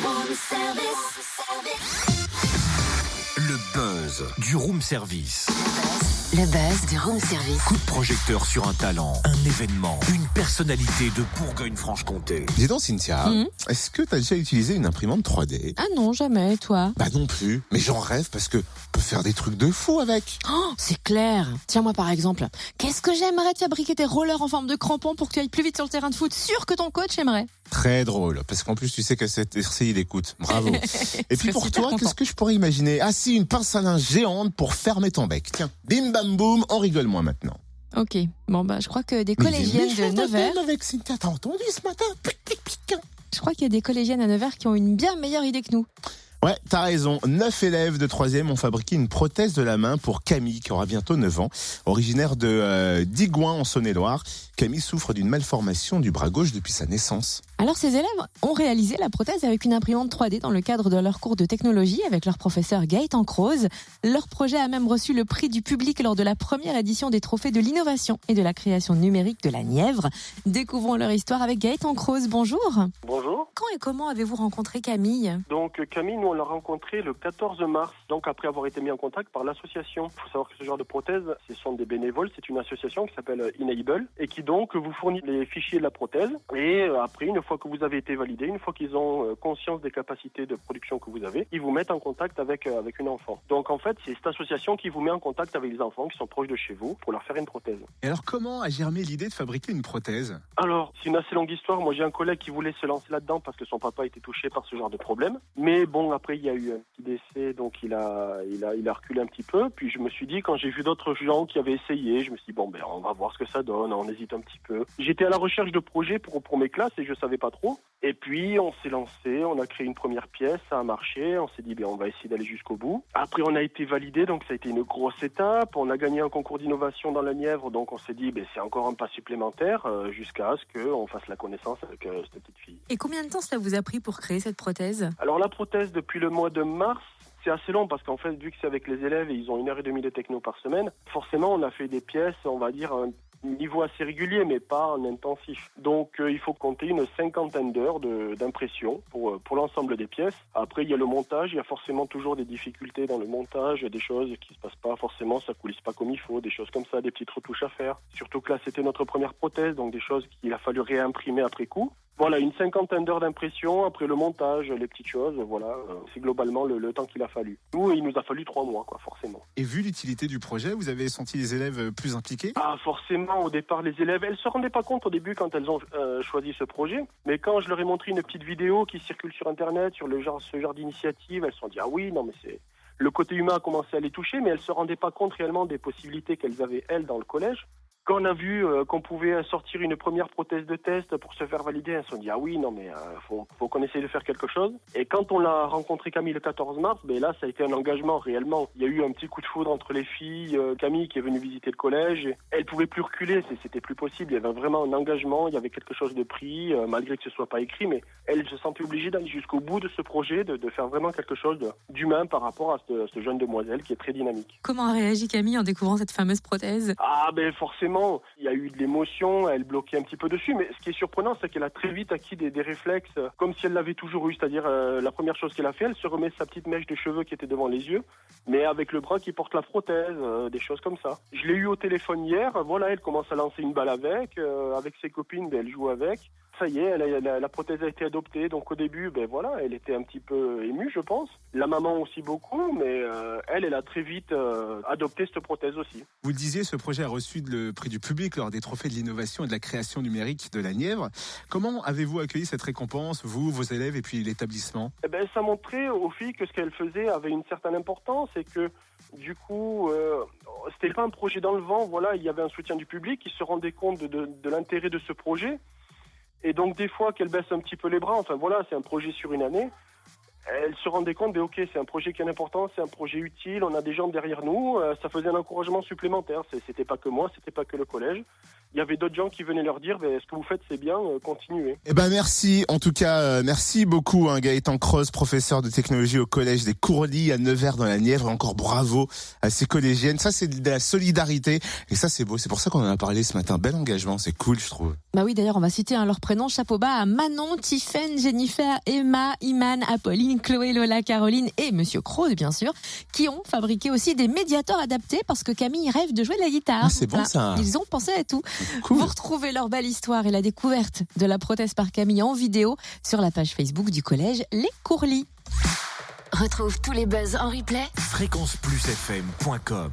Room service. Le buzz du room service. Le buzz du room service. Coup de projecteur sur un talent, un événement, une personnalité de Bourgogne-Franche-Comté. Dis donc Cynthia, est-ce que t'as déjà utilisé une imprimante 3D? Ah non, jamais, et toi? Bah non plus, mais j'en rêve parce que on peut faire des trucs de fou avec. Oh, c'est clair. Tiens, moi par exemple, qu'est-ce que j'aimerais de fabriquer des rollers en forme de crampons pour que tu ailles plus vite sur le terrain de foot. Sûr que ton coach aimerait. Très drôle, parce qu'en plus tu sais que cette RC il écoute. Bravo. Et puis pour toi, content. qu'est-ce que je pourrais imaginer? Ah si, une pince à linge géante pour fermer ton bec. Tiens, bim bam boum, on rigole moins maintenant. Ok, bon bah je crois que des collégiennes de Nevers, avec Cynthia, t'as entendu ce matin? je crois qu'il y a des collégiennes à Nevers qui ont une bien meilleure idée que nous. Ouais, t'as raison. 9 élèves de 3e ont fabriqué une prothèse de la main pour Camille, qui aura bientôt 9 ans. Originaire de Digoin, en Saône-et-Loire, Camille souffre d'une malformation du bras gauche depuis sa naissance. Alors ces élèves ont réalisé la prothèse avec une imprimante 3D dans le cadre de leur cours de technologie avec leur professeur Gaëtan Croze. Leur projet a même reçu le prix du public lors de la première édition des trophées de l'innovation et de la création numérique de la Nièvre. Découvrons leur histoire avec Gaëtan Croze. Bonjour. Bonjour. Quand et comment avez-vous rencontré Camille? Donc Camille, nous on l'a rencontré le 14 mars, donc après avoir été mis en contact par l'association. Il faut savoir que ce genre de prothèse, ce sont des bénévoles, c'est une association qui s'appelle Enable et qui donc vous fournit les fichiers de la prothèse et après, une fois que vous avez été validé, une fois qu'ils ont conscience des capacités de production que vous avez, ils vous mettent en contact avec une enfant. Donc en fait, c'est cette association qui vous met en contact avec les enfants qui sont proches de chez vous pour leur faire une prothèse. Et alors comment a germé l'idée de fabriquer une prothèse? Alors, c'est une assez longue histoire. Moi, j'ai un collègue qui voulait se lancer là-dedans parce que son papa a été touché par ce genre de problème. Mais bon, après, il y a eu un petit décès, donc il a reculé un petit peu. Puis je me suis dit, quand j'ai vu d'autres gens qui avaient essayé, je me suis dit, bon, ben, on va voir ce que ça donne, on hésite un petit peu. J'étais à la recherche de projets pour mes classes et je savais pas trop. Et puis, on s'est lancé, on a créé une première pièce, ça a marché, on s'est dit, ben, on va essayer d'aller jusqu'au bout. Après, on a été validé, donc ça a été une grosse étape. On a gagné un concours d'innovation dans la Nièvre, donc on s'est dit, ben, c'est encore un pas supplémentaire jusqu'à ce qu'on fasse la connaissance avec cette petite fille. Et combien de temps cela vous a pris pour créer cette prothèse? Alors, la prothèse, depuis le mois de mars, c'est assez long parce qu'en fait, vu que c'est avec les élèves et ils ont 1h30 de techno par semaine, forcément, on a fait des pièces, on va dire, un niveau assez régulier, mais pas en intensif. Donc, il faut compter une 50aine d'heures d'impression pour l'ensemble des pièces. Après, il y a le montage. Il y a forcément toujours des difficultés dans le montage, des choses qui se passent pas forcément, ça coulisse pas comme il faut, des choses comme ça, des petites retouches à faire. Surtout que là, c'était notre première prothèse, donc des choses qu'il a fallu réimprimer après coup. Voilà, une 50aine d'heures d'impression, après le montage, les petites choses, voilà, c'est globalement le temps qu'il a fallu. Nous, il nous a fallu 3 mois, quoi, forcément. Et vu l'utilité du projet, vous avez senti les élèves plus impliqués? Ah, forcément, au départ, les élèves, elles se rendaient pas compte au début quand elles ont choisi ce projet, mais quand je leur ai montré une petite vidéo qui circule sur Internet sur ce genre d'initiative, elles se sont dit, ah oui, non, mais c'est... Le côté humain a commencé à les toucher, mais elles se rendaient pas compte réellement des possibilités qu'elles avaient, elles, dans le collège. Quand on a vu qu'on pouvait sortir une première prothèse de test pour se faire valider, elles se sont dit, ah oui, non, mais faut qu'on essaye de faire quelque chose. Et quand on l'a rencontré Camille le 14 mars, ben là, ça a été un engagement réellement. Il y a eu un petit coup de foudre entre les filles. Camille qui est venue visiter le collège, elle pouvait plus reculer, c'était plus possible. Il y avait vraiment un engagement, il y avait quelque chose de pris, malgré que ce soit pas écrit, mais elle se sentait obligée d'aller jusqu'au bout de ce projet, de faire vraiment quelque chose d'humain par rapport à ce jeune demoiselle qui est très dynamique. Comment a réagi Camille en découvrant cette fameuse prothèse? Ah ben forcément, il y a eu de l'émotion, elle bloquait un petit peu dessus, mais ce qui est surprenant, c'est qu'elle a très vite acquis des réflexes, comme si elle l'avait toujours eu, c'est-à-dire la première chose qu'elle a fait, elle se remet sa petite mèche de cheveux qui était devant les yeux, mais avec le bras qui porte la prothèse, des choses comme ça. Je l'ai eu au téléphone hier, voilà, elle commence à lancer une balle avec ses copines, ben, elle joue avec. Ça y est, la prothèse a été adoptée, donc au début, ben voilà, elle était un petit peu émue, je pense. La maman aussi beaucoup, mais elle a très vite adopté cette prothèse aussi. Vous le disiez, ce projet a reçu le prix du public lors des trophées de l'innovation et de la création numérique de la Nièvre. Comment avez-vous accueilli cette récompense, vous, vos élèves et puis l'établissement? Eh ben, ça montrait aux filles que ce qu'elles faisaient avait une certaine importance et que du coup, c'était pas un projet dans le vent. Voilà, il y avait un soutien du public qui se rendait compte de l'intérêt de ce projet. Et donc, des fois, qu'elles baissent un petit peu les bras, enfin voilà, c'est un projet sur une année. elles se rendaient compte, ok, c'est un projet qui est important, c'est un projet utile, on a des gens derrière nous, ça faisait un encouragement supplémentaire. C'était pas que moi, c'était pas que le collège. Il y avait d'autres gens qui venaient leur dire, ce que vous faites c'est bien, continuez. Eh ben merci, en tout cas, merci beaucoup Gaëtan Croze, professeur de technologie au collège des Courlis à Nevers dans la Nièvre. Encore bravo à ces collégiennes. Ça c'est de la solidarité et ça c'est beau. C'est pour ça qu'on en a parlé ce matin. Bel engagement, c'est cool je trouve. Bah oui, d'ailleurs on va citer leurs prénoms. Chapeau bas à Manon, Tiffaine, Jennifer, Emma, Iman, Apolline, Chloé, Lola, Caroline et Monsieur Croze bien sûr, qui ont fabriqué aussi des médiators adaptés parce que Camille rêve de jouer de la guitare. Ah, c'est bon ça. Ils ont pensé à tout. Cool. Vous retrouvez leur belle histoire et la découverte de la prothèse par Camille en vidéo sur la page Facebook du collège Les Courlis. Retrouve tous les buzz en replay. fréquenceplusfm.com